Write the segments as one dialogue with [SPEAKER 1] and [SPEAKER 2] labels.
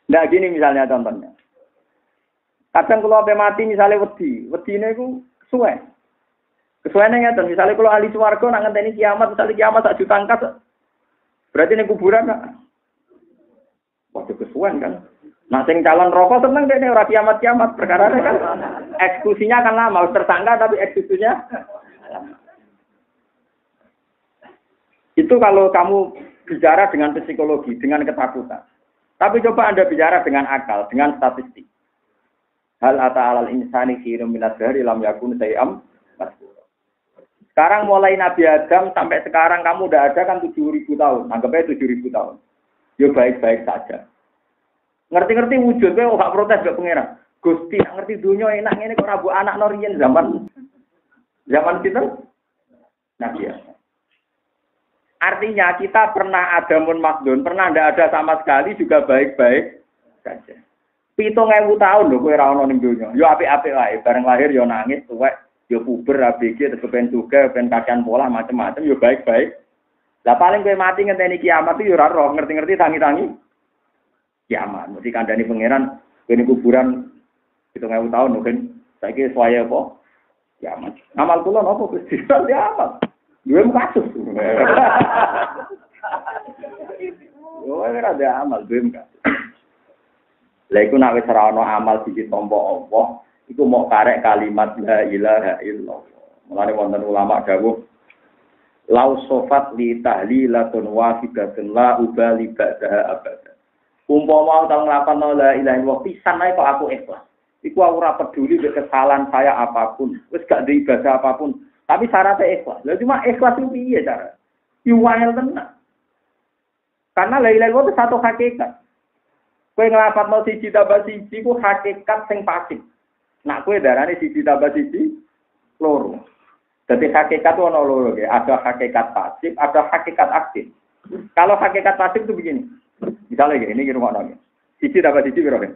[SPEAKER 1] Nah gini misalnya contohnya. Kadang kalau apa mati misalnya wedine iku suwe. Kesuwene ngeten, misalnya kalau ahli swarga nak ngenteni kiamat, misalnya kiamat 1 juta angkat. Berarti ning kuburan nak. Waktu kesuwen kan. Nah sing calon rokok seneng dene ora kiamat-kiamat, perkara kan eksekusinya kan lama, tersangka tapi eksekusinya lama. Itu kalau kamu bicara dengan psikologi, dengan ketakutan. Tapi coba Anda bicara dengan akal, dengan statistik. Hal ata'alal insani khirum minad dari lam yakun sayam masbura. Sekarang mulai Nabi Adam sampai sekarang kamu udah ada kan 7.000 tahun. Anggapnya 7.000 tahun. Ya baik-baik saja. Ngerti-ngerti wujudnya gak protes gak pengeran. Gusti ngerti dunia enak ngene kok rabu anak norien zaman kita Nabi Adam. Artinya kita pernah ada munmakdun, pernah tidak ada sama sekali juga baik-baik saja. 7.000 tahun lho kowe ora ono ning donya. Yo apik-apik wae, bareng lahir yo nangis, tuwek, yo puber, ABG, terus kepen juga, kepen kakean pola macam-macam yo baik-baik. Lah paling kowe mati ngenteni kiamat yo ora roh, ngerti-ngerti tangi-tangi kiamat. Mesti kandhani pangeran kene kuburan 7.000 tahun mungkin saiki suwaya apa? Kiamat. Amal kula napa Gusti? Ya amal. Duwe kasus. Yo ora ada amal duwe kasus. Lah iku nek wis ora ana amal siji tampa Allah, iku mok karek kalimat la ilaha illallah. Mulane wonten ulama dawuh lau sofat li tahlilatun wahidatun la ubali ba'daha abada. Umpama tau nglapatno la ilaha illallah pisan ae kok aku ikhlas. Iku aku ora peduli mek kesalahan saya apapun, wis gak ndek ibadah apapun, tapi syaratnya ikhlas. Lah cuma ikhlas itu piye cara? Iwangel tenan. Karena la ilaha illallah itu satu hakikat. Kowe nglapatno siji tambah siji ku hakikat sing pasif. Nak kowe darane siji tambah siji loro. Dadi hakikat itu ana loro nggih, ada hakikat pasif, ada hakikat aktif. Kalau hakikat pasif itu begini. Misalnya ini rumah nggih. Siji tambah siji piro kan?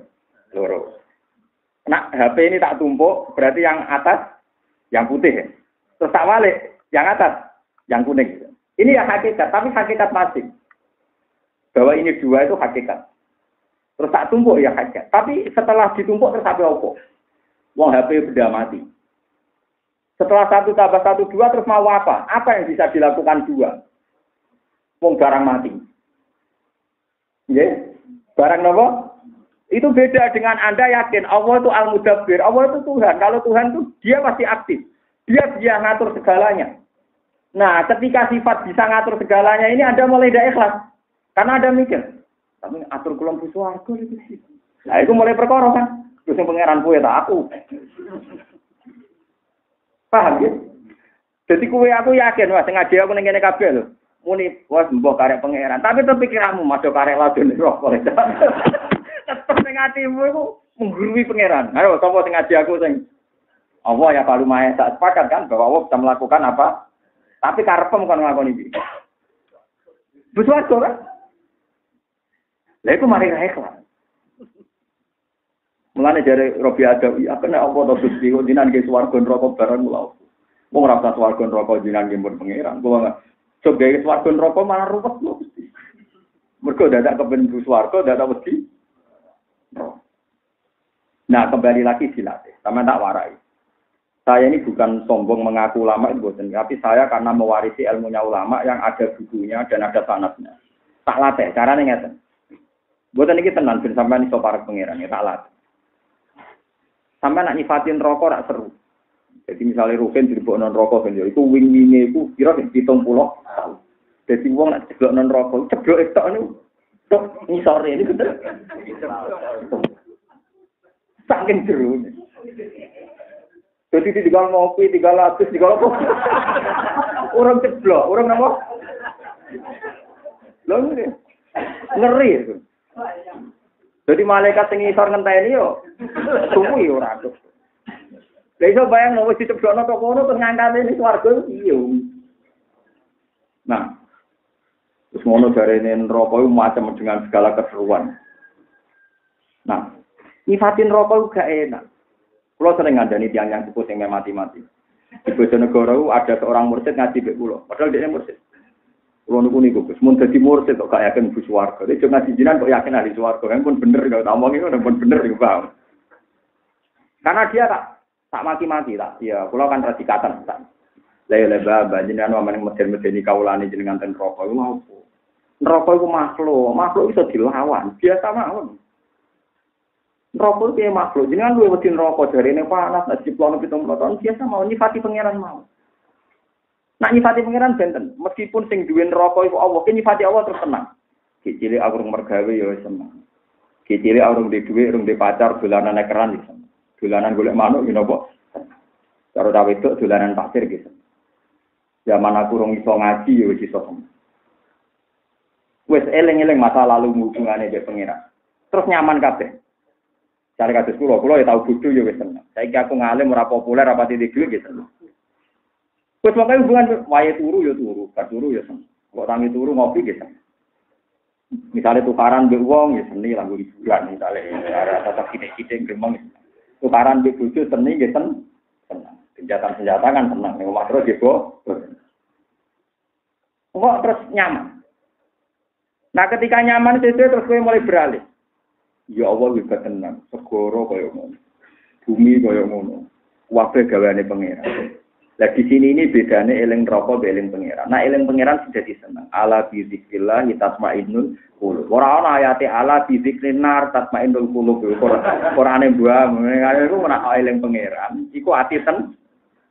[SPEAKER 1] Loro. Nah, HP ini tak tumpuk, berarti yang atas yang putih ya. Terus tak balik, yang atas yang kuning. Ini ya hakikat, tapi hakikat pasif. Bahwa ini dua itu hakikat. Terus tak tumpuk ya hakikat. Tapi setelah ditumpuk terus HP opo? Wong HP benda mati. Setelah 1 tambah 1 2 terus mau apa? Apa yang bisa dilakukan 2? Wong barang mati. Ya, barang nopo? Itu beda dengan Anda yakin Allah itu Al-Mudabbir. Allah itu Tuhan. Kalau Tuhan itu dia pasti aktif. Dia ngatur segalanya. Nah, ketika sifat bisa ngatur segalanya ini Anda mulai tidak ikhlas. Karena Anda mikir, tapi atur kulon swarga itu sih. Nah, itu mulai perkara kan. Terus yang pangeran kuwe tak aku. Paham ya? Jadi kuwe aku yakin wah sing ngaji aku ning kene kabeh lho. Muni wis mbok karek pangeran. Tapi pikiranmu madha karek wadon rokok. Tetep ning atimu iku menggurui pangeran. Ayo sapa sing ngaji aku sing Allah ya palu mahe tak sepakat kan bahwa Allah bisa melakukan apa? Tapi karepem kon nglakoni iki. Besarto kan? Lha iku mari ikhlas. Mulane jare Robi Adawi, apa nek apa to Gusti kok jinan ge swarga neraka bareng kula. Wong ora usah swarga neraka jinan ge mun pangeran. Kula coba ge swarga neraka malah ruwet lho Gusti. Mergo dadak kepen swarga, dadak wedi. Nah, kembali lagi dilatih. Sama tak warai. Saya ini bukan sombong mengaku ulama itu boten, tapi saya karena mewarisi ilmunya ulama yang ada bukunya dan ada sanadnya. Tak latih, carane ngeten. Boten iki tenan ben sampean iso parek pangeran ya tak latih. Sampai nak nyifatin rokok rak seru. Jadi misalnya Rukin diribuk non rokok kan, itu wing-wingnya itu kira 70 tahun. Jadi wong nak ceblok non rokok, ceblok itu anu, tok ngisore ini bener. Saking seru. Jadi tinggal ngopi, tinggal lapis, tinggal apa? Orang ceblok, orang apa? Lalu ini ngeri itu. Jadi malaikat sing isor ngenteni yo suwi ora adus. Lah iso bayang wis diceblokno kok ngono terus ngangkate ning swarga iya. Nah, terus ngono jarene neraka iku macam dengan segala keseruan. Nah, nyifatin neraka gak enak. Kulo sering ngandani tiyang yang sepuh sing mati-mati. Di Bojonegoro ada seorang mursyid ngaji mbek kula, padahal dia mursyid. Kulo niku Gus, mun dadi mursid kok gak yakin bus warga. Nek ngaji jinan kok yakin ahli swarga. Kan pun bener kalau tak omong itu pun bener iku paham. Karena dia tak mati-mati tak. Ya, kulo kan radikatan tak. Lah ya lebah jenengan amane meden-medeni kawulane jenengan ten rokok iku mau. Neraka iku makhluk iso dilawan, biasa mawon. Neraka iki makhluk, jenengan luwih wedi neraka jarene panas, nek diplono 70 tahun biasa mau nyifati pangeran mau. Nak nyifati pangeran benten, meskipun sing duwe neraka iku Allah, ki nyifati Allah terus tenang. Ki cilik aku mergawe ya wis seneng. Ki cilik aku ndek dhuwit, ndek pacar, dolanan ekeran iki. Dolanan golek manuk ki napa? Karo ta wedok dolanan pasir gitu. Zaman aku rong iso ngaji ya wis iso. Wes eling-eling masa lalu hubungane mbek pangeran. Terus nyaman kabeh. Cari kados kula ya tau bodho ya wis seneng. Saiki aku ngalim ora populer apa titik dhuwit gitu. Wes makane hubungan wae turu ya turu, gak turu ya seneng. Kok tangi turu ngopi gitu. Misalnya tukaran mbek wong ya seni lagu hiburan misale ora tetep kitik-kitik gremeng. Tukaran mbek bojo seni ya seneng. Senjata kan seneng. Nek omah terus gitu. Kok terus nyaman. Nah ketika nyaman sesuai terus kowe mulai beralih. Ya Allah wis tenang, segoro kaya ngono. Bumi kaya ngono. Kabeh gaweane pangeran. Lah di sini ini bedane eling neraka be eling pangeran. Nah eling pangeran sudah diseneng. Ala bi zikrillah tatmainnul qulub. Ora ana ayate ala bi zikrin nar tatmainnul qulub. Qur'ane buang. Iku ora eling pangeran. Iku ati ten.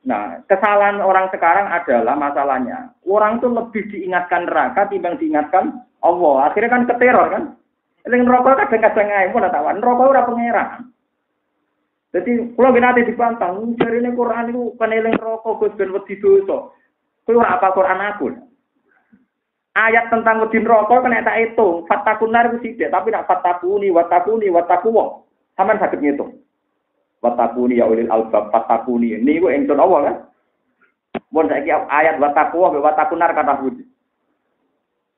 [SPEAKER 1] Nah, kesalahan orang sekarang adalah masalahnya. Orang tuh lebih diingatkan neraka timbang diingatkan Allah. Akhirnya kan keteror kan. Eling neraka kadang-kadang ae pun tak wan. Neraka ora pangeran. Jadi kalau kita ada dipantang, jarine Quran itu kan eling neraka Gus ben wedi dosa. Kowe ora apa Quran aku. Ayat tentang wedi neraka kan tak hitung. Fattakunar ku sithik, tapi nak fattakuni wattaqwa. Sampeyan saged ngitung. Wattaquni ya ulil albab fattakuni. Niku engson Allah kan. Mun saiki ayat wattaqwa be wattakunar kata budi.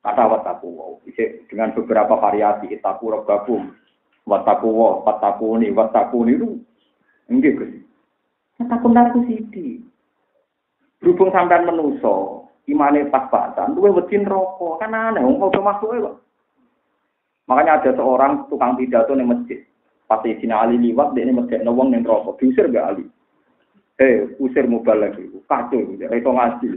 [SPEAKER 1] Kata wattaqwa. Dengan beberapa variasi itaku rabbakum. Wattaqwa, fattakuni itu nggih Gus. Wattakunar ku sithik. Berhubung sampean menuso, imane pas-pasan, luwih wedi neraka. Kan aneh wong kok maksuke kok. Makanya ada seorang tukang pidato ning masjid. Pas Sayyidina Ali liwat, dia ini merdekno wong ning neraka. Diusir gak Ali? Usir mubal lagi. Kacau, dia itu ngaji.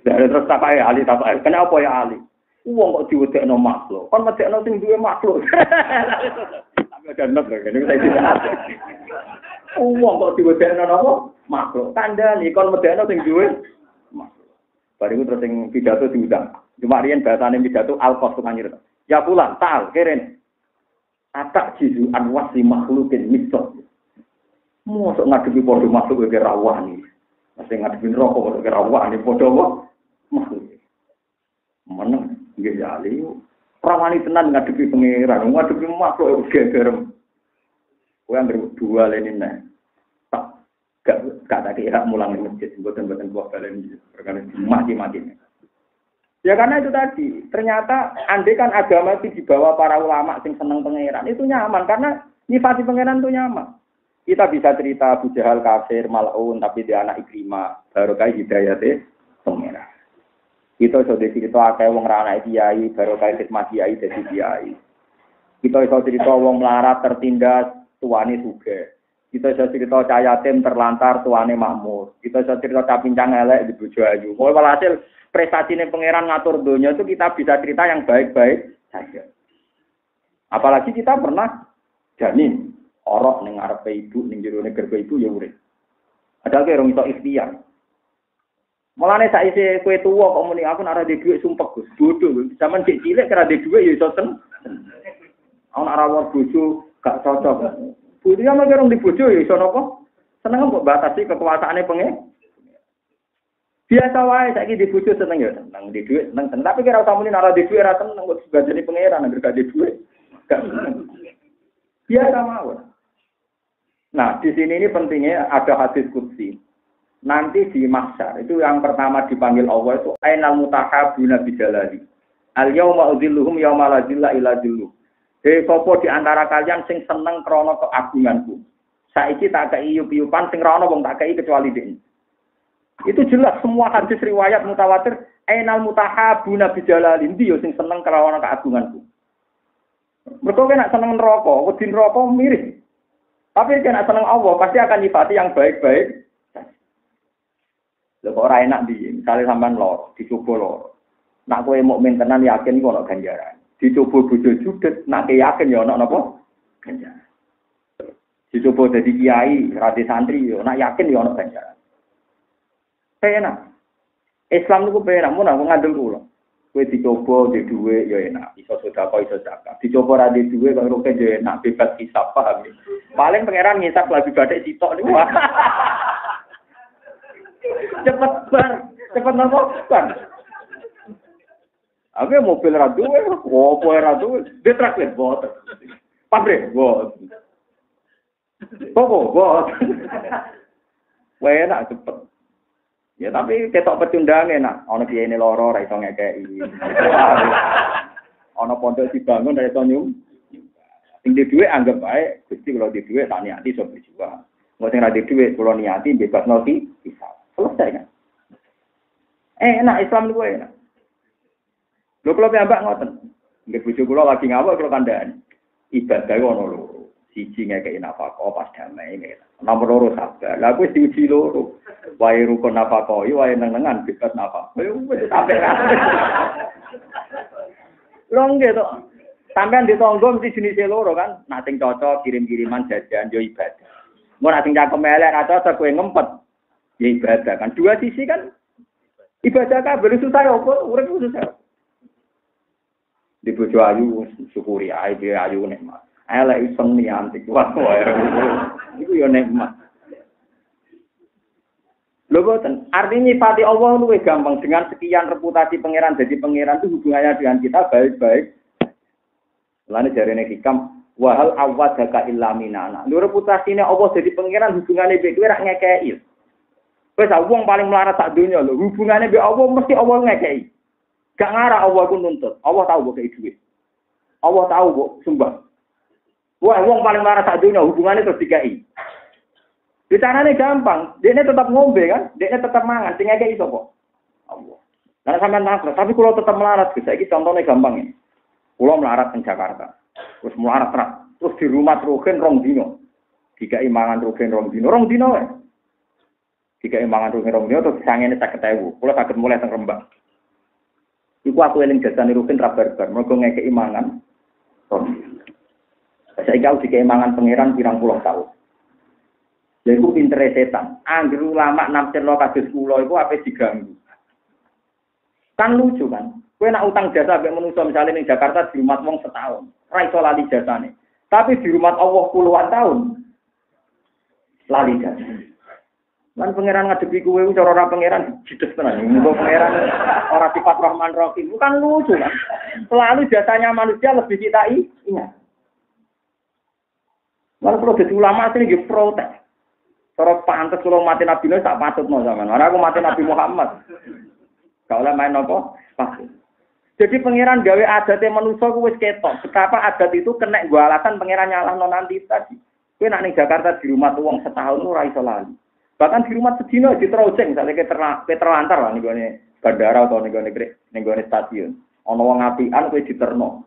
[SPEAKER 1] Dan terus tapai Ali, tapai. Kenapa ya Ali? Wong kok diwedekno makhluk. Kon medekno sing duwe makhluk. Tapi ada net lho, ini saya tidak ada. Wong kok diwedekno napa? Makhluk. Kandhani kon medekno sing duwe makhluk. Bariku terus sing pidato diundang. Cuma riyen bahasane pidato al-qas kanyir. Ya pulang, tal, keren. Atak jizu anwasi makhlukin misal. Mosok ngadepi padha makhluk ke rawani. Masih ngadepi rokok ke rawani padha wae makhluk. Meneng nggih ya ali. Rawani tenan ngadepi pangeran, ngadepi makhluk gegerem. Kowe anggere dua lene neh. Tak gak kira mulang ning masjid mboten buah balen perkara mati-mati. Ya karena itu tadi, ternyata andai kan agama itu dibawa para ulama yang seneng pangeran, itu nyaman karena nyifati pangeran itu nyaman. Kita bisa cerita Abu Jahal kafir, mal'un, tapi dia anak Ikrimah, barokah hidayate pangeran. Kita bisa cerita akeh wong ra anak kiai, barokah khidmat kiai dadi kiai. Kita bisa cerita wong melarat tertindas, tuane sugih. Kita bisa cerita cah yatim terlantar, tuane makmur. Kita bisa cerita cah pincang elek di bojo ayu. Pokoke walhasil prestasinya pangeran ngatur dunia itu kita bisa cerita yang baik-baik saja. Apalagi kita pernah janin orok ning ngarepe ibu, ning jero gerbang ibu ya urip. Ada ke rong iso ikhtiar. Mulane saiki kowe tuwa kok muni aku nek ora duwe dhuwit sumpek Gus, bodoh. Zaman cek cilik kira duwe dhuwit ya iso ten. Ana ora bojo gak cocok. Bojo yang ngerong di bojo ya iso napa? Seneng kok batasi kekuasaane pengen. Biasa wae saiki di bojo seneng ya, seneng di dhuwit, seneng. Tapi kira usah muni nek ora di dhuwit ora seneng kok sebajane pangeran anggere gak di dhuwit. Gak seneng. Biasa mawon. Nah, di sini ini pentingnya ada hadis qudsi. Nanti di mahsyar itu yang pertama dipanggil Allah itu ainal mutahabuna bijalali. Al yauma udzilluhum yauma la dzilla illa dzilluh. Sapa di antara kalian sing seneng krana keagunganku. Saiki tak kei yup-yupan sing ra ono wong tak kei kecuali dene. Itu jelas semua hadis riwayat mutawatir, ainal mutahabuna bijalalin ndi yo sing seneng kelawan keagunganku. Mergo nek seneng neraka, wedi neraka mirip. Tapi nek seneng Allah pasti akan nyifati yang baik-baik. Lha kok ora enak piye? Misale sampean loro, dicoba loro. Nak kowe mukmin tenan yakin kok ana ganjaran. Dicoba bojo judet, nak yakin ya ana napa? Ganjaran. Dicoba dadi kiai, rati santri yo, nak yakin ya ana ganjaran. Enak. Islam niku penak mun aku ngandel kula. Kowe dicoba di dhuwit ya enak, iso sedekah iso zakat. Dicoba ra di dhuwit kok roke yo enak, bebas hisab paham. Paling pangeran ngisap lagi batik sitok niku. Cepet nopo kan. Aku mobil ra duwe, opo ra duwe, detraklet bot. Pabrik bot. Kok bot. Wae enak cepet. Ya tapi ketok pecundang enak, ana kiyene loro ra iso ngekeki. Ana pondok dibangun ra iso nyum. Sing di dhuwit anggap bae, Gusti kalau di dhuwit tak niati iso berjuang. Engko sing ra di dhuwit kula niati bebas nopi bisa. Selesai kan? Enak Islam niku enak. Lho kula piyambak ngoten. Nggih bojo kula lagi ngawak kula kandhani. Ibadah ono loro. Siji ngekeki nafkah pas damai ngene. Nomor loro sabar. Lah kuwi diuji loro. Wae rukun nafkah iki wae neng-nengan bebas nafkah. Wis sampe kabeh. Lho nggih to. Sampeyan ditonggo mesti jenise loro kan. Nak sing cocok kirim-kiriman jajan yo ibadah. Mun nak sing cakep elek ra cocok kowe ngempet. Ya ibadah kan dua sisi kan ibadah kabeh susah opo urip susah. Di bojo ayu syukuri ae ayu nikmat. Elek iseng nianti kuat wae. Iku yo nikmat. Lho boten, artinya nyifati Allah luwih gampang dengan sekian reputasi pangeran jadi pangeran itu hubungannya dengan kita baik-baik. Lane jarene hikam wahal awadaka illa minana. Lho reputasine Allah jadi pangeran hubungane mbek kowe ra ngekeki. Wes wong paling melarat sak donya lho, hubungane mbek Allah mesti Allah ngekeki. Gak ngarah Allah ku nuntut. Allah tahu mbok kei dhuwit. Allah tahu mbok sumbang. Wah, wong paling melarat sak donya hubungane terus dikei. Ditanane gampang, dekne tetap ngombe kan, dekne tetap mangan, sing ngekeki sapa? Allah. Lah sampean takut, tapi kalau tetap melarat, saiki contohnya gampang ini. Kulo melarat di Jakarta. Terus melarat terus di rumah rugen 2 dino. Dikai mangan rugen 2 dino, 2 dino wae. Dikai mangan rugen 2 dino terus sangene 50.000. Kulo saged mulai teng Rembang. Iku aku eling jasane rugen ra barbar, mergo ngekeki mangan. Saiki aku dikai mangan pangeran 20 tahun. Lha iku pintere setan. Angger ulama nafsirno kados kula iku ape diganggu. Kan lucu kan. Kowe nak utang jasa mbek manusa misale ning Jakarta di rumah wong setahun, ora iso lali jasane. Tapi di rumah Allah puluhan tahun lali jasa. Lan pangeran ngadepi kowe cara ora pangeran jides tenan. Muga pangeran ora sifat Rahman Rahim. Bukan lucu kan. Selalu jasanya manusia lebih kita ingat. Lalu kalau jadi ulama sini nggih protes. Cara pantes kalau mati Nabi Nuh tak patutno sampean. Ora aku mati Nabi Muhammad. Kalau main apa? Pasti. Jadi pangeran gawe adatnya manusia ku wis ketok. Betapa adat itu kena gua alasan pangeran nyalahno nanti tadi. Kowe nak ning Jakarta di rumah wong setahun ora iso lali. Bahkan di rumah sedina diterojeng misale terlantar lah ning gone bandara atau ning gone stasiun. Ana wong apian kowe diterno.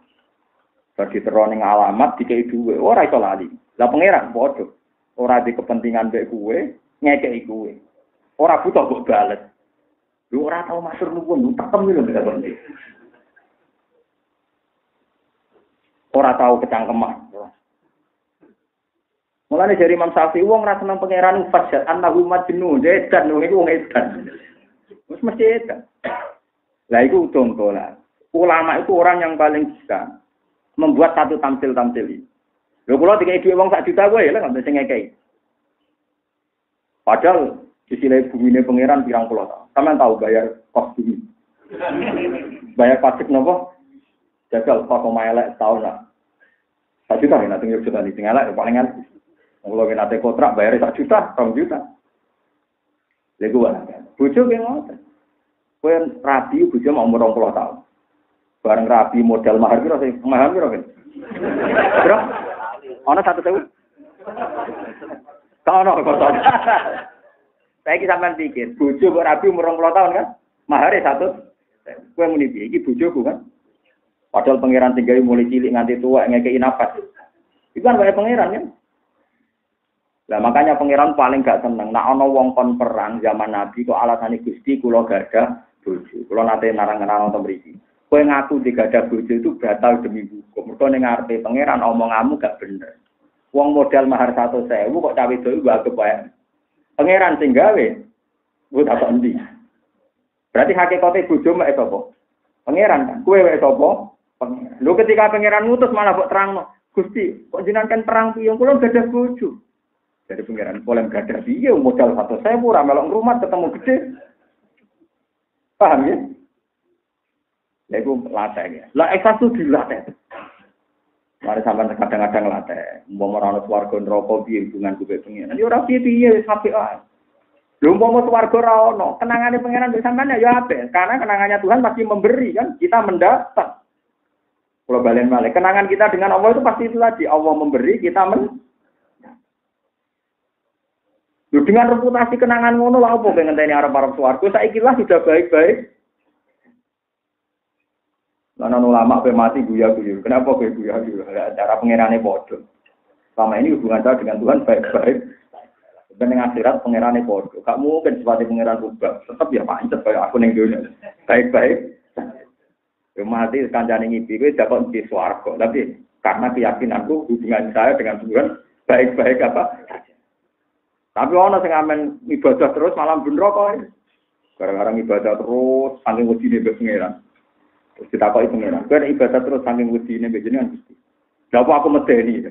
[SPEAKER 1] Bar diterno ning alamat dikei dhuwit ora iso lali. Lah pangeran padha ora di kepentingan mbek kowe ngekeki kowe. Ora butuh mbok bales. Lu ora tau matur nuwun, tak temu lho ndak ora tahu kecangkeman. Mulane dari Imam Syafi'i wong ra seneng pangeran fajat annahu majnun, edan niku wong edan. Wis mesti edan. Lah iku contoh lah. Ulama itu orang yang paling bisa membuat satu tampil-tampil ini. Lho kula dikai dhuwit wong 1 juta kowe lha nggak sing ngekeki. Padahal di sini bumine pangeran pirang puluh tahun. Sampeyan tahu bayar kos bumi. Bayar pajak napa? Jagal Pak elek tahun lah. 1 juta nek tinggal juta di tinggal elek paling kan. Kalau kita ada kontrak bayar 1 juta, 2 juta. Lha ku wae. Bojo ki ngoten. Kowe rabi bojo mau umur 20 tahun. Bareng rabi modal mahar piro sing mahar piro kan? Bro. Ana 1.000. Ka ana kok. Saiki sampean pikir, bojo kok rabi umur 20 tahun kan? Mahare 100. Kowe muni piye? Iki bojoku kan. Padahal pangeran tinggal mulai cilik nganti tua ngekei nafas. Itu kan kayak pangeran kan? Lah makanya pangeran paling gak seneng. Nak ono wong kon perang zaman Nabi kok alasane Gusti kula gadah bojo. Kula nate narang-narang nonton mriki. Kowe ngaku digadah bojo itu batal demi hukum. Mergo ning ngarepe pangeran omonganmu gak bener. Wong modal mahar 100.000 kok cawe itu anggap wae. Pangeran sing gawe. Ku tak endi. Berarti hakikate bojo mek sapa? Pangeran kan. Kowe wek sapa? Pangeran. Lho ketika pangeran ngutus malah kok terangno, Gusti, kok jenengan kan perang piye kula gadah bojo. Dari pangeran boleh gadah piye modal 100.000 ora melok ngrumat ketemu gede. Paham ya? Lha iku latih ya. Lah eksas itu dilatih. Mari sampean kadang-kadang latih. Umpama ora ono swarga neraka piye hubungan kuwi pengen. Ya ora piye-piye wis apik ae. Lho umpama swarga ora ono, kenangane pangeran mbek sampean ya apik. Karena kenangannya Tuhan pasti memberi kan, kita mendapat. Kalau balen balik, kenangan kita dengan Allah itu pasti itu tadi. Allah memberi, kita Lho dengan reputasi kenangan ngono lah apa pengen ngenteni arep-arep swarga, saiki lah sudah baik-baik. Lan ulama pe mati guya-guyu. Kenapa kowe guya-guyu? Cara pengerane padha. Selama ini hubungan saya dengan Tuhan baik-baik. Dan dengan akhirat pengerane padha. Gak mungkin seperti pengeran rubah. Tetap ya pancet kaya aku ning dunya. Baik-baik. Ya mati kancane ngipi kowe dapat di swarga. Tapi karena keyakinanku hubungan saya dengan Tuhan baik-baik apa saja. Tapi ana sing amen ibadah terus malam bener kok. Gara-gara ibadah terus saking wedine mbek pengeran. Terus ditakoki pengeran, kowe ibadah terus saking wedine mbek jenengan Gusti. Lha apa aku medeni?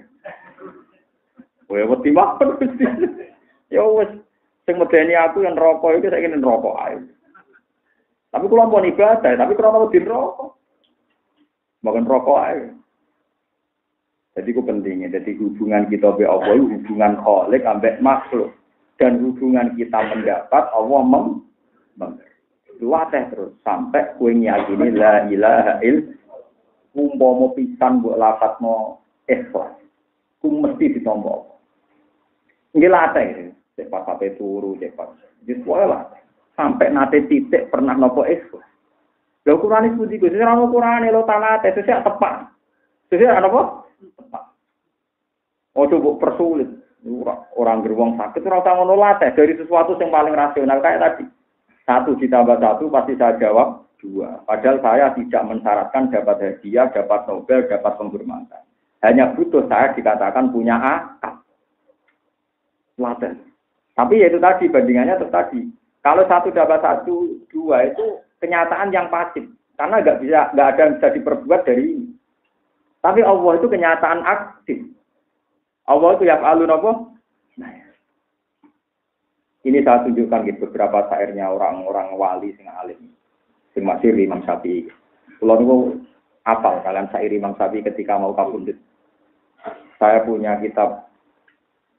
[SPEAKER 1] Kowe wedi wae Gusti. Ya wis sing medeni aku yang rokok iki saiki ning rokok ae. Tapi kula pun ibadah, tapi krono wedi rokok. Makan rokok ae. Jadi itu pentingnya. Jadi hubungan kita be Allah hubungan khalik ambek makhluk. Dan hubungan kita mendapat Allah memberi. Latih terus sampai kue nyakini la ilaha illallah. Umpama pisan mbok lafadzno ikhlas. Ku mesti ditompo. Nggih latih. Cek pas sampai turu, cek pas. Wis wae latih. Sampai nate titik pernah nopo ikhlas. Lha ukurane pundi Gus? Ora ono ukurane lho talate, sesuk tepak. Sesuk apa? Ojo kok persulit. Orang beruang sakit ora usah ngono latih dari sesuatu yang paling rasional kayak tadi. 1 ditambah 1 pasti saya jawab 2. Padahal saya tidak mensyaratkan dapat hadiah, dapat Nobel, dapat penghormatan. Hanya butuh saya dikatakan punya akal. Latih. Tapi ya itu tadi bandingannya terus tadi. Kalau 1 dapat 1, 2 itu kenyataan yang pasif. Karena nggak ada yang bisa diperbuat dari ini. Tapi Allah itu kenyataan aktif. Allah itu yaf'alun apa? Nah, ini saya tunjukkan gitu beberapa syairnya orang-orang wali sing alim. Sing masih Imam Syafi'i. Kalau niku hafal kalian syair Imam Syafi'i ketika mau kabundut. Saya punya kitab.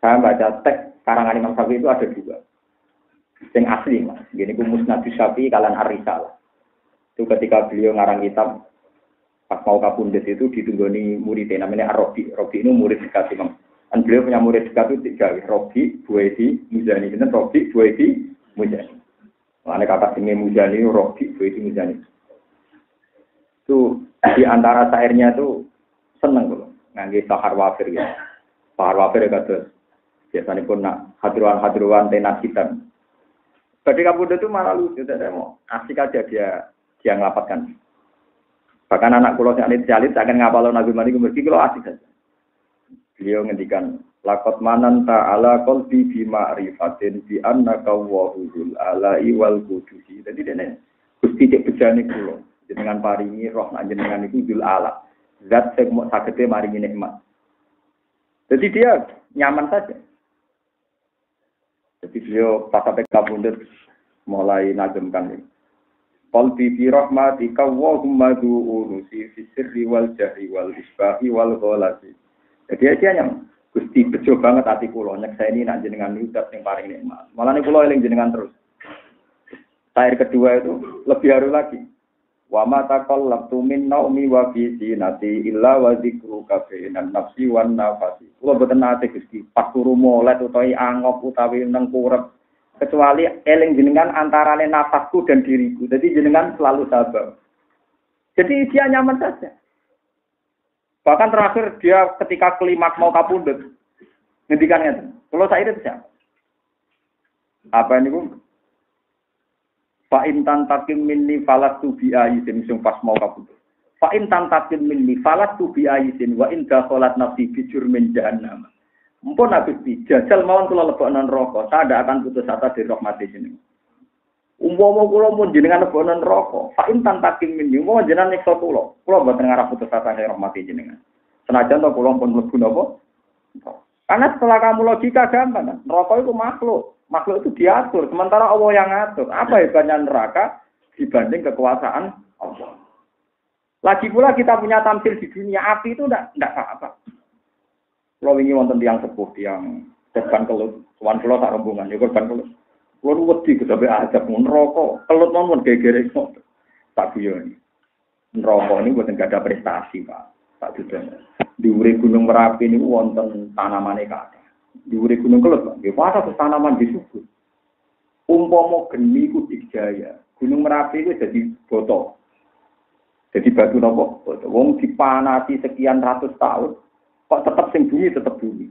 [SPEAKER 1] Saya baca teks karangan Imam Syafi'i itu ada 2. Sing asli Mas. Gini ku Musnad Syafi'i kalian Ar-Risalah. Itu ketika beliau ngarang kitab pas mau kabundut itu ditunggoni muridnya namanya Ar-Rabi. Rabi itu murid dekat Imam. Dan beliau punya murid dekat itu 3, Robi, Buaidi, Muzani. Itu Robi, Buaidi, Muzani. Makanya kata sini Muzani, Robi, Buaidi, Muzani. Itu di antara syairnya itu seneng loh. Ngangge Sahar Wafir ya. Sahar Wafir ya kata. Biasanya pun nak hadruan tenas hitam. Ketika Buddha itu malah lucu. Saya mau asik aja dia ngelapatkan. Bahkan anak kulo yang alit saya akan ngapalon Nabi Mani kemudian kalau asik saja. Beliau ngendikan laqad manan ta'ala qalbi bi ma'rifatin bi annaka wahul ala'i wal qudusi. Jadi dene Gusti cek bejane kula jenengan paringi roh jenengan iku jul ala. Zat sing mok sagete maringi nikmat. Jadi dia nyaman saja. Jadi beliau pas sampai kabundut mulai najemkan ini. Qalbi bi rahmatika wa humma du'unusi fi sirri wal jahri wal isbahi wal ghalasi. Jadi dia yang Gusti bejo banget hati kula nyekseni nak jenengan niku dat sing paling nikmat. Malah niku kula eling jenengan terus. Syair kedua itu lebih haru lagi. Wa ma taqallabtu min naumi wa fi sinati illa wa dzikruka bainan nafsi wan nafasi. Kula boten nate Gusti pas turu molet utawi angop utawi nang kurep Kecuali eling jenengan antarane nafasku dan diriku. Jadi jenengan selalu sabar. Jadi dia nyaman saja. Bahkan terakhir dia ketika klimaks mau kapundhut. Ngendikannya, kalau saya itu siapa? Apa ini, Bu? Fa in tantakim minni falatu bi ayisin sing pas mau kapundhut. Fa in tantakim minni falatu bi ayisin wa in dakhalat nafsi bi jurmin jahannam. Mumpun habis dijajal mawon kula lebokno neraka, saya ndak akan putus asa dari rahmat jenengan. Umpama kula mun jenengan lebokno neraka, fa in tantakim minni umpama jenengan nyiksa kula mboten ngarep putus asa dari rahmat jenengan. Senajan to kula pun mlebu napa? Karena setelah kamu logika gampang kan, neraka itu makhluk itu diatur, sementara Allah yang ngatur. Apa hebatnya neraka dibanding kekuasaan Allah? Lagi pula kita punya tampil di dunia, api itu enggak apa-apa. Kalau ingin wonten tiang sepuh, tiang korban kelut, tuan pulau tak rombongan, ya korban kelut. Pulau wedi kesampe azab neraka, kelut mawon gegere kok. Tak guyon. Neraka ini bukan enggak ada prestasi, Pak. Tak dudan. Di ure Gunung Merapi ini wonten tanamane kathah. Di ure Gunung Kelut, Pak. Nggih, ana tanaman disubur. Umpama geni ku dijaya, Gunung Merapi itu jadi botol. Jadi batu napa? Wong dipanasi sekian ratus tahun. Kok tetap sing bumi tetap bumi.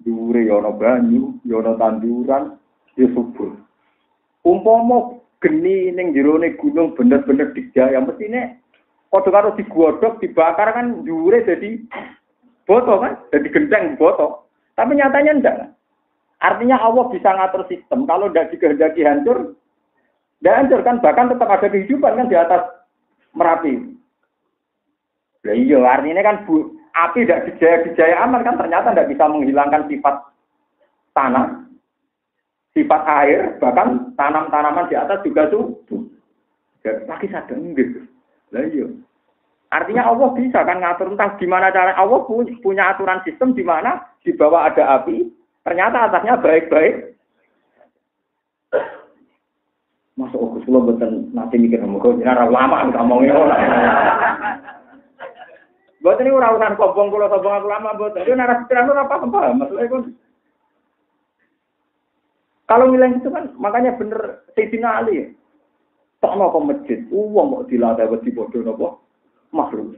[SPEAKER 1] Dhuwure ya ana banyu, ya ana tanduran, ya subur. Umpama geni ning jerone gunung bener-bener dijaya mestine padha karo digodhog, dibakar kan dhuwure dadi botol kan, dadi genteng botol. Tapi nyatanya enggak. Artinya Allah bisa ngatur sistem kalau tidak dikehendaki hancur, tidak hancur kan, bahkan tetap ada kehidupan kan di atas Merapi. Lah iya, artinya kan api tidak dijaya aman kan ternyata tidak bisa menghilangkan sifat tanah, sifat air, bahkan tanaman di atas juga subur. Lagi sadar gitu. Lah iya. Artinya Allah bisa kan ngatur entah gimana cara Allah punya aturan sistem di mana di bawah ada api, ternyata atasnya baik-baik. Masuk aku sebelum betul nanti mikir kamu jangan lama ngomongnya. Buat ini urusan kobong aku lama buat itu narasi terang apa maksudnya kan kalau nilai itu kan makanya bener Sayyidina Ali tak mau ke masjid uang mau dilatih buat dibodoh nopo makhluk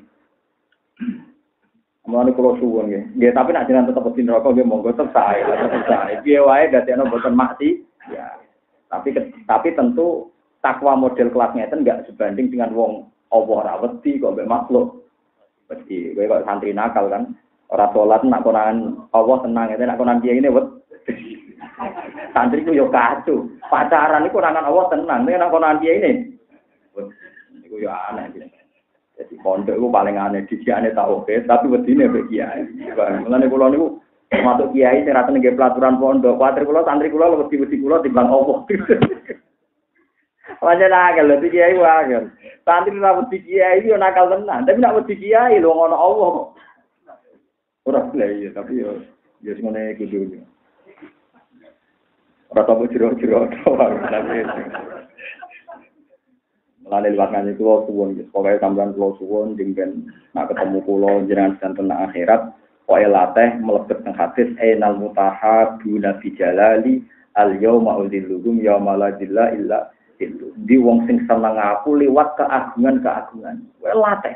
[SPEAKER 1] mulane kalau suwon ya tapi nak jenengan tetap di neraka nggih monggo tersae piye wae dadekno boten maksi ya tapi tentu takwa model kelasnya itu enggak sebanding dengan wong Allah ora wedi kok mbek makhluk. Mesti kowe kok santri nakal kan. Ora salat nak konangan Allah tenang ya nak konangan kiai ini wet. Santri ku yo kacau. Pacaran iku konangan Allah tenang, nek nak konangan kiai ini. Iku yo aneh iki. Jadi pondok iku paling aneh disiane tak oke, tapi wedine mbek kiai. Mulane kula niku termasuk kiai sing ra tenenge pelaturan pondok. Kuwatir kula santri kula wedi-wedi kula timbang Allah. Wajar nakal lho kiai wae. Santri ra wedi kiai yo nakal tenan, tapi nek wedi kiai lho ngono Allah kok. Ora play tapi yo sing ngene iki dulu. Ora tau jero-jero tapi. Mulane liwat ngene kula suwun, pokoke sampeyan kula suwun jengken nak ketemu kula jenengan santen akhirat, pokoke latih mlebet teng hadis ainal mutahabuna fi jalali al yauma udilluhum yauma la dilla illa itu di wong sing seneng aku lewat keagungan. Latih.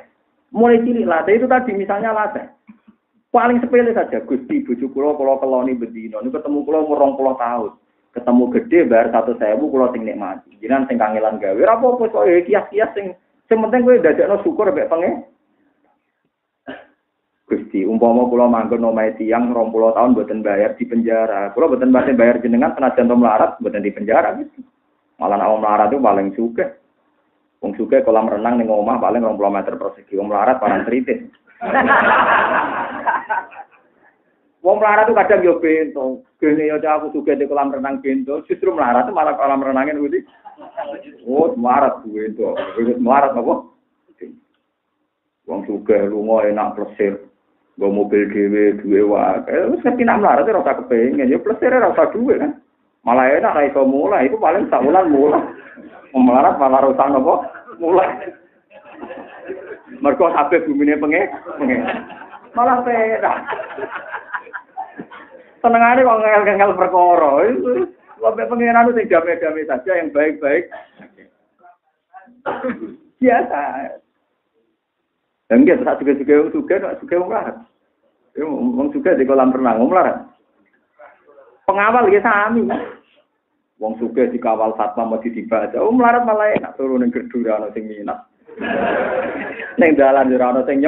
[SPEAKER 1] Mulai cilik latih itu tadi misalnya latih. Paling sepele saja Gusti bojo kula keloni bedino niku ketemu kula umur 20 tahun. Ketemu gede bayar 1.000 kula sing nikmati. Jenengan sing kangelan gawe ora apa-apa kok kias-kias sing penting kowe dadekno syukur mbek pengen. Gusti umpama kula manggon omahe tiyang 20 tahun mboten bayar di penjara. Kula mboten bayar jenengan senajan to melarat mboten di penjara gitu. Malah nek wong melarat itu paling sugih. Wong sugih kolam renang ning omah paling 20 meter persegi. Wong melarat parang tritis. Wong melarat itu kadang yo bento. Gene yo aku sugih di kolam renang bento, justru melarat itu malah kolam renangin kuwi. Oh, melarat bento. Wis melarat apa? Wong sugih lunga enak plesir. Nggo mobil dhewe duwe wae. Wis kepinak melarat ora usah kepengin, yo plesir ora usah duwe kan. Malah enak ra iso mulai, iku paling sak wulan mulai. Melarat malah rusak apa? Mulai. Mergo kabeh bumine pengen. Malah penak. Senengane kok ngel-ngel perkara. Sampai pengiran itu damai-damai saja, yang baik-baik. Biasa. Dan dia tak juga melarat. Wong juga di kolam renang melarat. Pengawal ya sami. Wong juga di kawal satpam mesti dibaca. Melarat malah enak turun ning gerdu ora ono sing minat. Ning dalan ora ono sing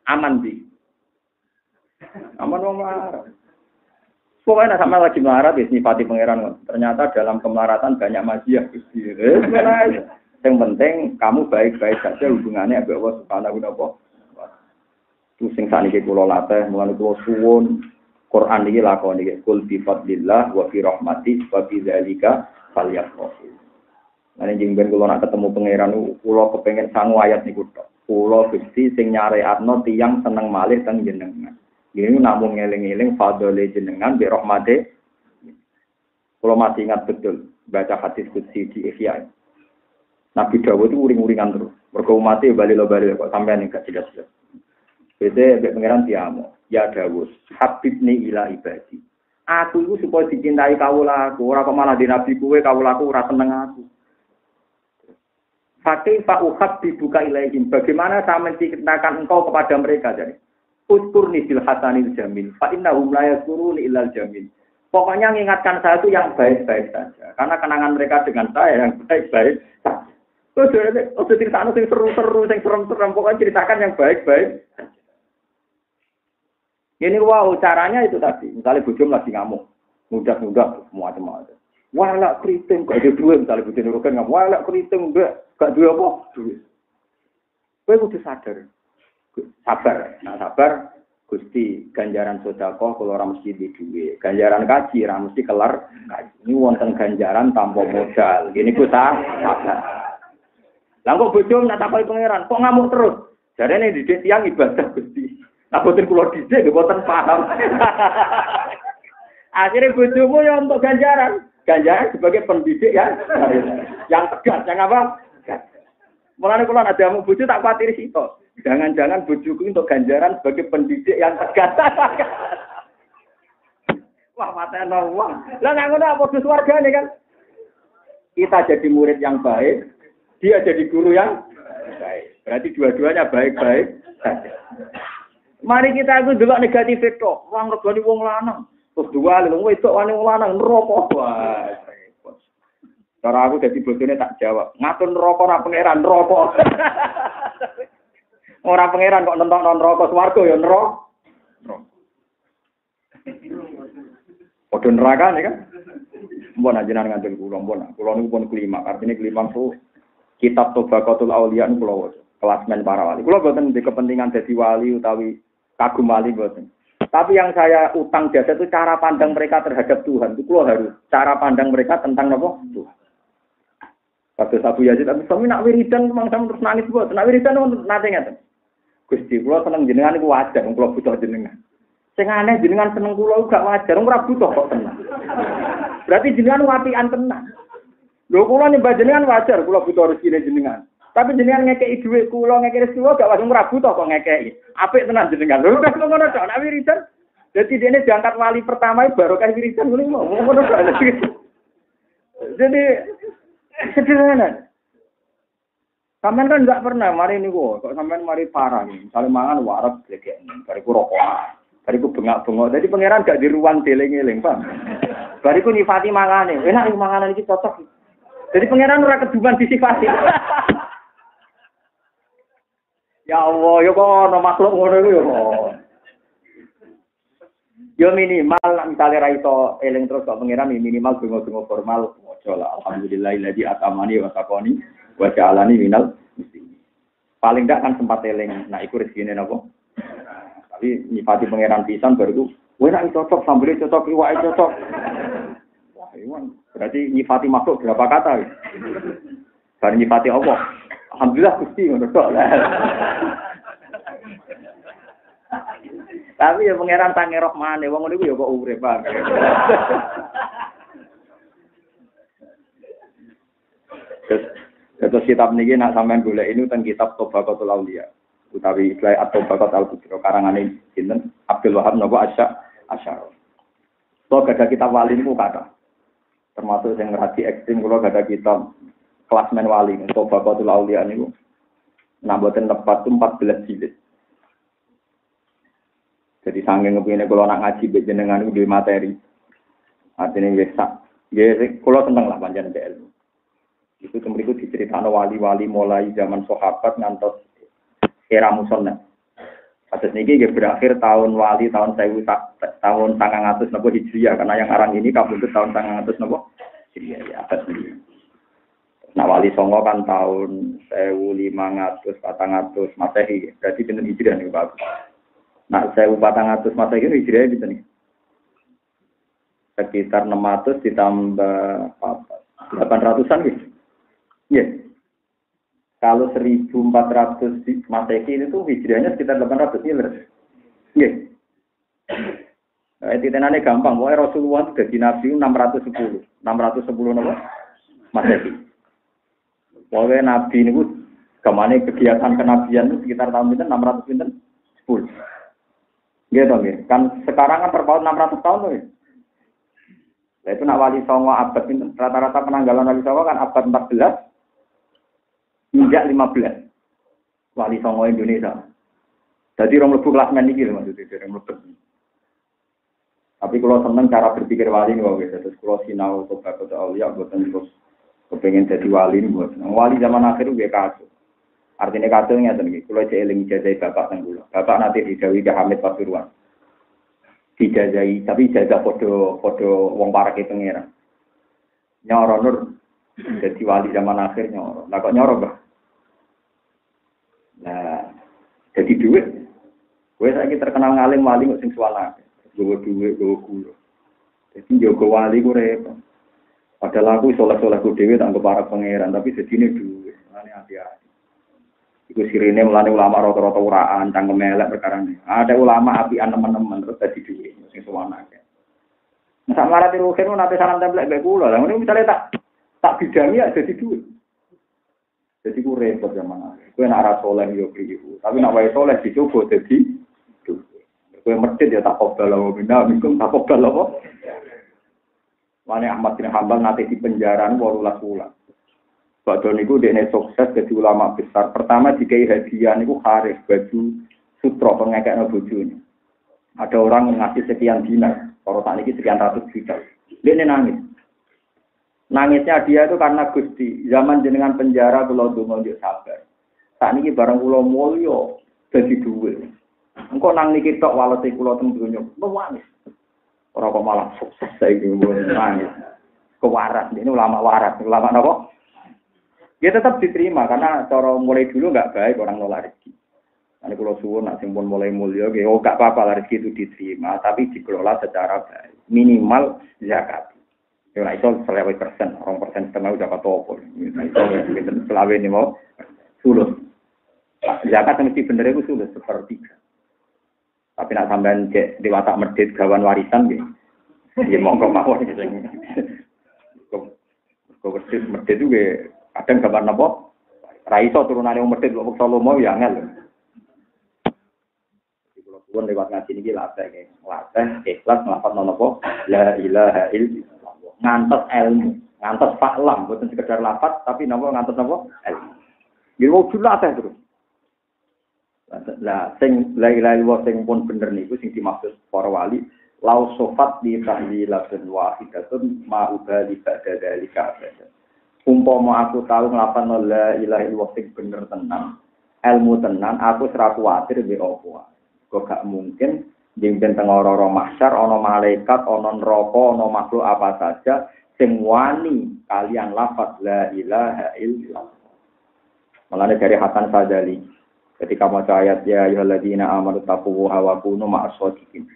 [SPEAKER 1] aman di. Aman wong melarat. Pokoknya sama lagi melarat ya nyifati pangeran. Ternyata dalam kemelaratan banyak majiah. Yang penting kamu baik-baik saja hubungannya ambek Allah Subhanahu wa taala. Terus sing sakniki kula latih mulane kula suwun Quran iki lakoni iki kul bi fadlillah wa fi rahmati wa bi dzalika falyafrahu. Lan jeneng ben kula nak ketemu pangeran kula kepengin sangu ayat niku tok. Kula Gusti sing nyareatno tiyang seneng malih teng jenengan. Ini namun ngeling-eling fadole jenengan bi rahmate. Kula masih ingat betul baca hadis qudsi di Ihya. Nabi Dawud itu uring-uringan terus. Mergo mati bali-bali kok sampean gak jelas-jelas. Bede mbek pangeran diamo. Ya Dawud, habibni ila ibadi. Aku itu supaya dicintai kawulaku, ora kok malah di nabi kowe kawulaku ora seneng aku. Fakih dibuka ilaihim. Bagaimana saya mencintakan engkau kepada mereka jadi. Uskurni bil hasanil jamil. Fa innahum la yazkuruni illal jamil. Pokoknya mengingatkan saya itu yang baik-baik saja. Karena kenangan mereka dengan saya yang baik-baik saja. Terus ceritakan yang seru-seru, yang serem-serem. Pokoknya ceritakan yang baik-baik. Ini wow, caranya itu tadi. Misalnya bujum lagi ngamuk. Mudah-mudah, macam-macam. Wah, lak keriting. Gak ada duit. Misalnya bujum nurukan ngamuk. Wah, lak keriting. Gak duit apa? Duit. Gue kudu sadar. Sabar. Nah, sabar. Gusti, ganjaran sedekah kalau orang mesti di duit. Ganjaran kaji, orang mesti kelar kaji. Ini wonten ganjaran tanpa modal. Gini ku sabar. Lah kok bojo nak takoki pangeran, kok ngamuk terus? Jarene didik tiyang ibadah Gusti. Nah boten kula didik boten paham. Akhirnya bojomu ya untuk ganjaran. Ganjaran sebagai pendidik ya. Yang tegas, yang apa? Mulane kula ada mau bojo tak kuwatir sito. Jangan-jangan bojoku untuk ganjaran sebagai pendidik yang tegas. Wah, mateno wong. Lah nek ngono apa swargane kan? Kita jadi murid yang baik. Dia jadi guru yang baik. Berarti dua-duanya baik-baik saja. Mari kita itu delok negatif itu. Wong regani wong lanang. Terus dua lho wedok wani wong lanang neraka. Wah, repot. Cara aku dadi bojone tak jawab. Ngatur neraka ora pangeran neraka. Ora pangeran kok nentokno neraka swarga ya neraka. Padha neraka kan. Mbon ajenan nganten kula mbon. Kula niku pun kelima. Artinya kelima tuh Kitab Tobaqatul Auliya kula waca, kelasmen para wali. Kula boten di kepentingan dadi wali utawi kagum wali boten. Tapi yang saya utang jasa itu cara pandang mereka terhadap Tuhan. Itu kula harus cara pandang mereka tentang apa? Tuhan. Kata Abu Yazid, tapi sami nak wiridan mangsa terus nangis boten. Nak wiridan nate ngaten. Gusti kula seneng jenengan iku wajar, kula butuh jenengan. Sing aneh jenengan seneng kula gak wajar, ora butuh kok tenang. Berarti jenengan wapian tenang. Lho kula nyembah jenengan wajar, kula butuh rezeki jenengan. Tapi jenengan ngekeki dhuwit kula, ngekeki rezeki gak wajar ora butuh kok ngekeki. Apik tenan jenengan. Lho wis ngono tok, nek wiridan. Dadi dene diangkat wali pertama barokah wiridan ngono tok. Jadi sederhana. Sampeyan kan enggak pernah mari niku, kok sampeyan mari parah nih. Misalnya mangan warak glegeken, bariku rokok. Bariku bengak-bengok. Jadi pangeran gak di ruang deling-eling, Pak. Bariku nyifati mangane. Enak iki manganan iki cocok. Jadi pangeran ora keduman disifati. Ya Allah, ya kok ono makhluk ngono iku ya kok. Ya minimal misale ra iso eling terus kok pangeran minimal donga-donga formal aja lah. Alhamdulillahilladzi atamani wa taqani wa ja'alani minal muslimin. Paling ndak kan sempat eling. Nah, iku rezekine napa? Tapi nyifati pangeran pisan baru itu, kowe nek cocok sambele cocok, iwake cocok. Wah, iwan. Berarti nyifati makhluk berapa kata? Baru nyifati Allah. Alhamdulillah Gusti ngono tok. Tapi ya pangeran tangi rahmane, wong niku ya kok urip, Pak. Terus kitab niki nak sampean golek ini teng kitab Tobaqatul Auliya. Utawi istilah At-Tobaqat Al-Kubra karangane sinten Abdul Wahab napa Asy'ari. So gada kitab wali niku kata. Termasuk yang ngerti ekstrim kalau gak ada kitab Kelasmen Wali, Tobaqatul Auliya niku. Nah boten tepat 14 jilid. Jadi saking ngepine kula nak ngaji mbek jenengan niku duwe materi. Artine wis sak. Nggih kula seneng lah pancen ilmu. Itu mriku diceritakno wali-wali mulai zaman sahabat ngantos era musannaf. Atas niki nggih berakhir tahun wali tahun 1000 tahun 900 napa Hijriah karena yang arang ini kabudut tahun 900 napa Hijriah ya atas niki. Nah wali songo kan tahun 1500 400 Masehi. Berarti pinten Hijriah niku Pak. Nah 1400 Masehi Hijriah pinten niki? Sekitar 600 ditambah 800-an gitu. Iya. Kalau 1400 Masehi itu hijriahnya sekitar 800 miliar. Iya. Nah, titenane gampang, pokoknya Rasulullah itu jadi Nabi 610. 610 apa? Masehi. Pokoknya Nabi ini kemana kegiatan kenabian itu sekitar tahun itu 600 pinten? 10. Gitu ya. Kan sekarang kan terpaut 600 tahun tuh ya. Nah, itu nak wali songo abad pinten? Rata-rata penanggalan wali songo kan abad 14 hingga 15. Wali songo Indonesia. Jadi orang mlebu kelas men iki lho maksudnya orang mlebu. Tapi kalau seneng cara berpikir wali niku wis terus kalau sinau Tobaqatul Auliya boten terus kepengin jadi wali niku. Wali zaman akhir nggih kasus. Artinya kasus ngeten iki. Kula cek eling ijazah bapak teng kula. Bapak nanti didhawuhi Ki Hamid Pasuruan. Dijajahi tapi ijazah padha wong parek pengira. Nyoro nur jadi wali zaman akhir nyoro. Lah kok nyoro, Mbah? Nah, jadi duit. Gue saiki terkenal ngalim wali kok sing suwana. Gue duit, gue gula. Jadi jaga wali gue repot. Padahal aku soleh-soleh gue dewe tak para pangeran, tapi sedine duit. Mane hati-hati. Iku sirine melane ulama rata-rata uraan, cangkem elek perkara ini. Ada ulama apian teman-teman terus dadi duit sing suwana. Nah, sak marate rugen nate salam templek mbek kula. Lah ngene misale tak bidangi ya jadi duit. Jadi ku repot zaman akhir. Kue nak arah soleh yo kriu, tapi nak wae soleh dicoba jadi duit. Kue masjid ya tak kobal loh, bina minggu tak kobal loh. Mane Ahmad bin Hambal nanti di penjara 18 bulan. Badhe niku dekne sukses jadi ulama besar. Pertama dikai hadiah niku haris baju sutra pengekekno bojone. Ada orang yang ngasih sekian dinar, kalau tak niki sekian ratus juta. Dekne nangis. Nangisnya dia itu karena Gusti, zaman jenengan penjara kula ndonga njuk sabar. Sak niki barang kula mulya dadi dhuwit. Engko nang niki tok walese kula teng donya, nangis. Ora kok malah sukses saiki nangis. Kewaras, ini ulama waras, ulama napa? Ya tetap diterima karena cara mulai dulu enggak baik orang nolak rezeki. Ane kula suwun nek sing pun mulai mulya nggih enggak apa-apa rezeki itu diterima, tapi dikelola secara baik. Minimal zakat. Ya iso 100%, 2% setengah udah katopo. Iso mungkin selawe ini mau sulus. Zakat mesti bener iku sulus sepertiga. Tapi nak sampean cek di watak medhit gawan warisan nggih. Ya monggo mawon sing. Kok medhit itu nggih kadang gawan napa? Ra iso turunane wong medhit kok Salomo ya angel. Kalau pun lewat ngaji niki latih ikhlas nglafadzno napa? La ilaha illallah. Ngantos ilmu, ngantos faklam, bukan sekedar lafaz, tapi ngantos ilmu. Ini wujud latih terus. Lah, sing la ilaha illallah sing pun bener niku sing dimaksud para wali, lau sofat di tahlilatun wahidatun ma'ubali ba'da dalika abada. Umpama aku tahu nglafadzno la ilaha illallah sing bener tenan, ilmu tenan, aku ora kuwatir mbek apa. Kok gak mungkin jengben teng ora-ora mahsyar ana malaikat, ana neraka, ana makhluk apa saja sing wani kalian lafaz la ilaha illallah. Mulane dari Hasan Sadzali ketika maca ayat ya ayyuhalladzina amanu taqullaha wa kunu ma'as-shadiqin.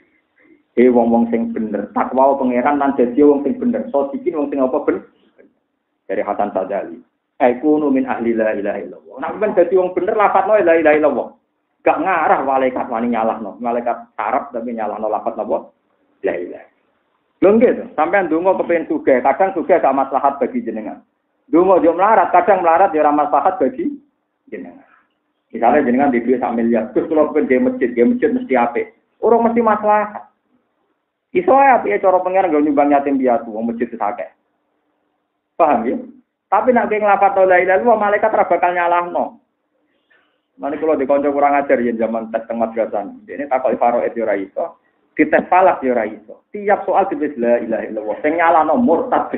[SPEAKER 1] Wong-wong sing bener takwa pangeran lan dadi wong sing bener. Shadiqin wong sing apa bener? Dari Hasan Sadzali. Kunu min ahli la ilaha illallah. Nek ben dadi wong bener lafazno la ilaha illallah. Gak ngarah malaikat wani nyalahno. Malaikat Arab tapi nyalahno lafaz napa? La ilaha. Lho nggih, sampean ndonga kepengin sugih, kadang sugih gak maslahat bagi jenengan. Ndonga yo melarat, kadang melarat yo ora maslahat bagi jenengan. Misalnya jenengan di duit 1 miliar, terus kalau pengen di masjid mesti apik. Orang mesti maslahat. Iso ae apike cara pengen nggo nyumbang yatim piatu wong masjid akeh. Paham ya? Tapi nek nglafat la ilaha illallah malaikat ora bakal nyalahno. Mane kula dikonco kurang ajar yen zaman tes teng madrasah. Dene takoki faraid yo ora iso, dites falak yo ora iso. Tiap soal ditulis la ilaha illallah. Sing nyalahno murtad.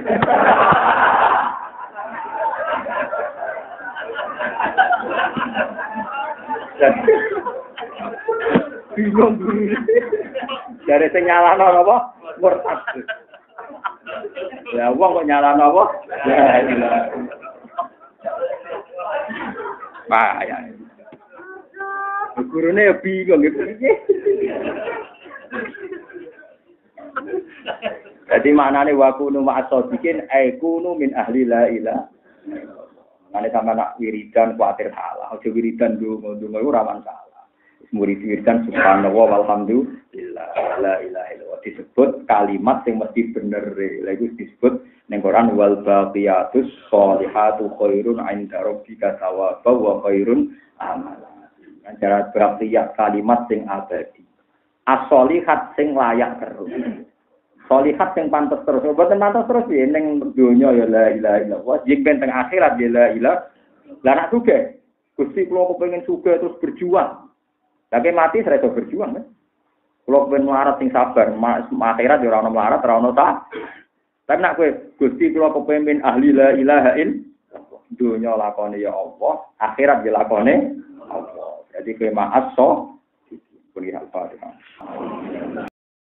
[SPEAKER 1] Bingung guru. Dari sing nyalahno apa? Murtad. Ya wong kok nyalahno apa? La ilaha. Bahaya. Gurune ya bingung gitu. Jadi maknane wa kunu ma'asodikin kunu min ahli la ilaha. Mane sama nak wiridan kuatir salah, aja wiridan ndonga ora masalah. Murid wiridan subhanallah walhamdulillah la ilaha illallah disebut kalimat yang mesti bener. Lha iku disebut ning Quran wal baqiyatus sholihatu khairun 'inda rabbika thawaban wa khairun amala. Cara berarti ya kalimat sing abadi. As-sholihat sing layak terus. Sholihat sing pantes terus. Mboten pantes terus ya ning donya ya la ilaha illallah. Jek ben teng akhirat ya la ilaha. Lah nak sugih. Gusti kula kepengin sugih terus berjuang. Tapi mati saya iso berjuang kan. Kula kepengin melarat sing sabar, akhirat ya ora ono melarat, ora ono ta. Tapi nak kowe Gusti kula kepengin ahli la ilaha illallah. Donya lakone ya Allah, akhirat ya lakone Allah. Jadi kowe ma'as so, kuliah Al-Fatihah.